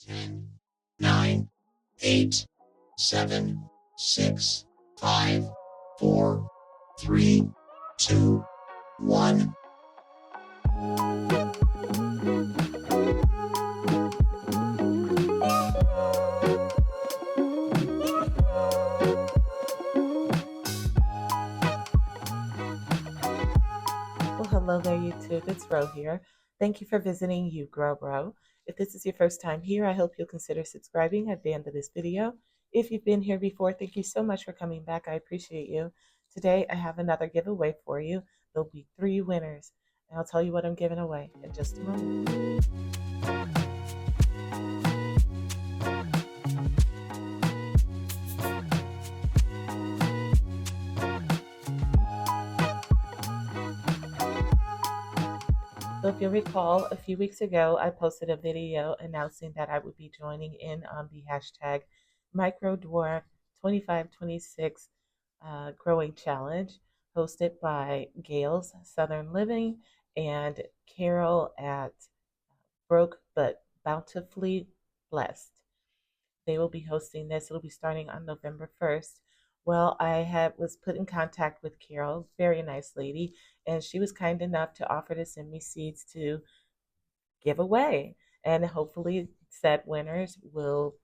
10, 9, 8, 7, 6, 5, 4, 3, 2, 1. Well, hello there, YouTube. It's Ro here. Thank you for visiting You Grow Bro. If this is your first time here, I hope you'll consider subscribing at the end of this video. If you've been here before, thank you so much for coming back. I appreciate you. Today, I have another giveaway for you. There'll be 3 winners, and I'll tell you what I'm giving away in just a moment. So if you'll recall, a few weeks ago, I posted a video announcing that I would be joining in on the hashtag MicroDwarf 2526 Growing Challenge, hosted by Gail's Southern Living and Carol at Broke But Bountifully Blessed. They will be hosting this. It'll be starting on November 1st. Well, was put in contact with Carol, very nice lady, and she was kind enough to offer to send me seeds to give away. And hopefully, said winners will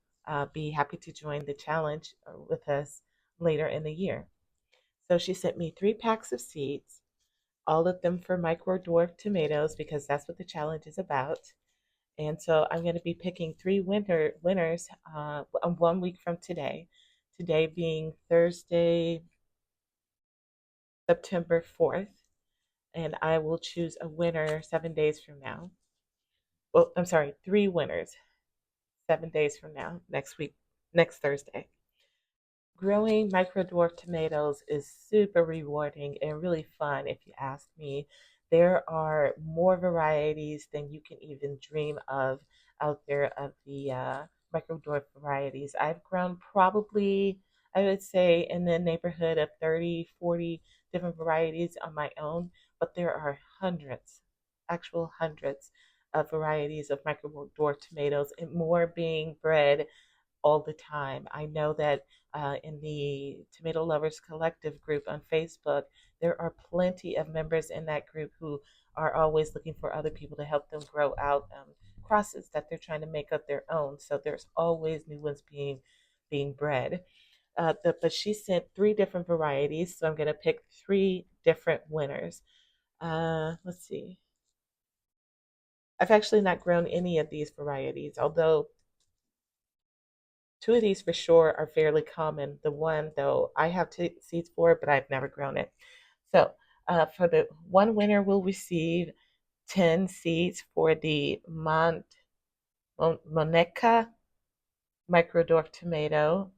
be happy to join the challenge with us later in the year. So she sent me 3 packs of seeds, all of them for micro dwarf tomatoes because that's what the challenge is about. And so I'm going to be picking 3 winners 1 week from today. Today being Thursday, September 4th. And I will choose a winner 7 days from now. Well, I'm sorry, 3 winners 7 days from now, next week, next Thursday. Growing micro dwarf tomatoes is super rewarding and really fun, if you ask me. There are more varieties than you can even dream of out there of the micro dwarf varieties. I've grown probably, I would say, in the neighborhood of 30, 40 different varieties on my own, but there are hundreds, actual hundreds of varieties of micro dwarf tomatoes, and more being bred all the time. I know that in the Tomato Lovers Collective group on Facebook, there are plenty of members in that group who are always looking for other people to help them grow out crosses that they're trying to make of their own. So there's always new ones being bred. But she sent 3 different varieties, so I'm going to pick 3 different winners. Let's see. I've actually not grown any of these varieties, although 2 of these for sure are fairly common. The one, though, I have seeds for, but I've never grown it. So for the 1 winner, will receive 10 seeds for the Moneca microdwarf tomato.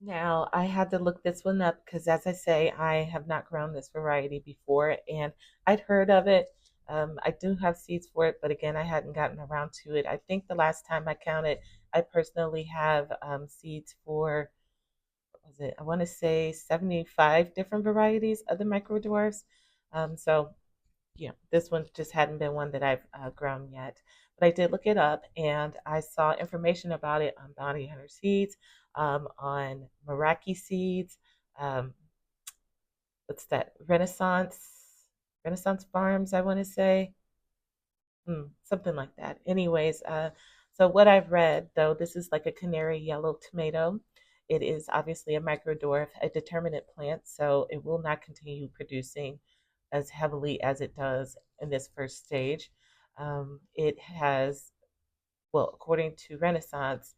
Now, I had to look this one up because, as I say, I have not grown this variety before, and I'd heard of it. I do have seeds for it, but again, I hadn't gotten around to it. I think the last time I counted, I personally have seeds for, what was it? I want to say 75 different varieties of the micro dwarfs. So yeah, this one just hadn't been one that I've grown yet. But I did look it up and I saw information about it on Bounty Hunter Seeds, on Meraki Seeds, um, what's that? Renaissance Farms, I want to say. Something like that. Anyways, so what I've read, though, this is like a canary yellow tomato. It is obviously a microdwarf, a determinate plant, so it will not continue producing as heavily as it does in this first stage. It has, well, according to Renaissance,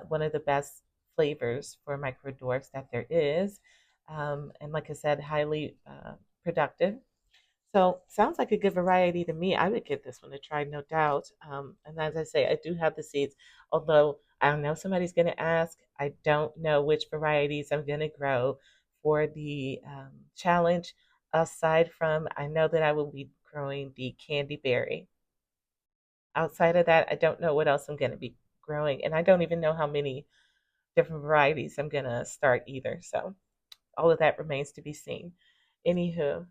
one of the best flavors for microdwarfs that there is. And like I said, highly productive. So sounds like a good variety to me. I would give this one a try, no doubt. And as I say, I do have the seeds, although I know somebody's going to ask. I don't know which varieties I'm going to grow for the challenge. Aside from, I know that I will be growing the candy berry. Outside of that, I don't know what else I'm going to be growing, and I don't even know how many different varieties I'm going to start either. So all of that remains to be seen. Anywho,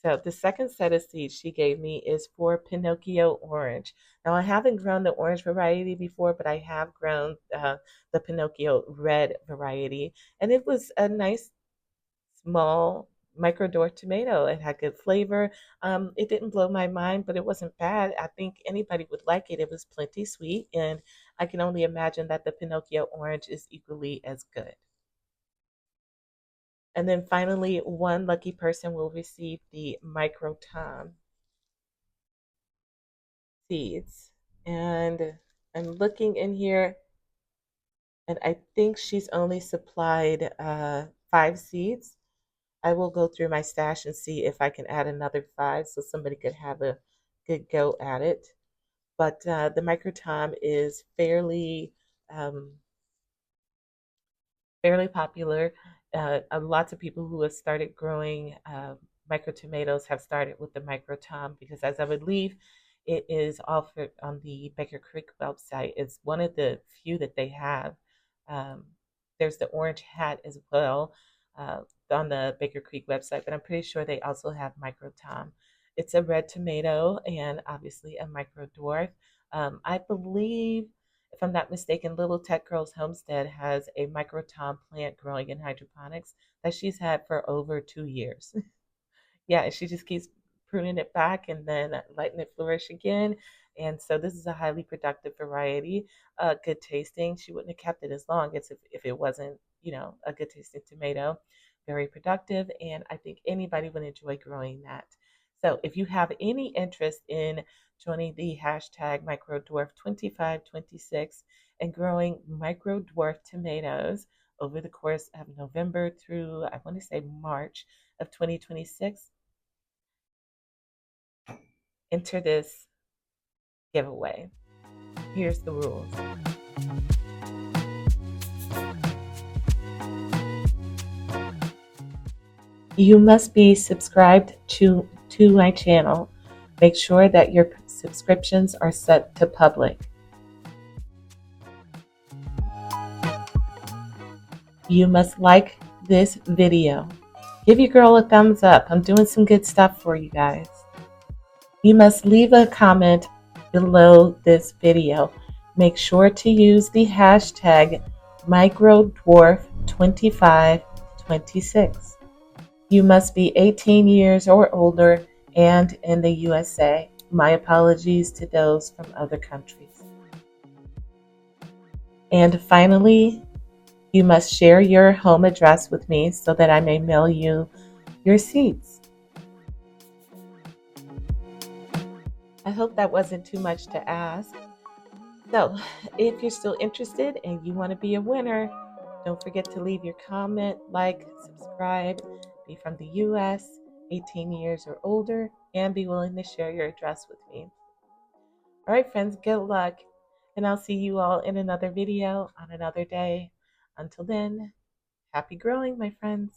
So the second set of seeds she gave me is for Pinocchio orange. Now I haven't grown the orange variety before, but I have grown the Pinocchio red variety, and it was a nice small micro dwarf tomato. It had good flavor. It didn't blow my mind, but it wasn't bad. I think anybody would like it. It was plenty sweet, and I can only imagine that the Pinocchio orange is equally as good. And then finally, one lucky person will receive the micro tom seeds. And I'm looking in here, and I think she's only supplied 5 seeds. I will go through my stash and see if I can add another 5 so somebody could have a good go at it. But the micro tom is um, fairly popular. Lots of people who have started growing micro tomatoes have started with the micro tom because, as I would believe, it is offered on the Baker Creek website. It's one of the few that they have. Um, there's the orange hat as well on the Baker Creek website, but I'm pretty sure they also have micro tom. It's a red tomato and obviously a micro dwarf. I believe, if I'm not mistaken, Little Tech Girl's Homestead has a micro tom plant growing in hydroponics that she's had for over 2 years. Yeah, she just keeps pruning it back and then letting it flourish again. And so this is a highly productive variety, good tasting. She wouldn't have kept it as long as if it wasn't, a good tasting tomato. Very productive, and I think anybody would enjoy growing that. So if you have any interest in joining the hashtag microdwarf2526 and growing micro dwarf tomatoes over the course of November through, I want to say, March of 2026, enter this giveaway. Here's the rules. You must be subscribed to my channel. Make sure that your subscriptions are set to public. You must like this video. Give your girl a thumbs up. I'm doing some good stuff for you guys. You must leave a comment below this video. Make sure to use the hashtag microdwarf2526. You must be 18 years or older and in the USA. My apologies to those from other countries. And finally, you must share your home address with me so that I may mail you your seeds. I hope that wasn't too much to ask. So, if you're still interested and you want to be a winner, don't forget to leave your comment, like, subscribe, be from the US, 18 years or older, and be willing to share your address with me. All right, friends, good luck. And I'll see you all in another video on another day. Until then, happy growing, my friends.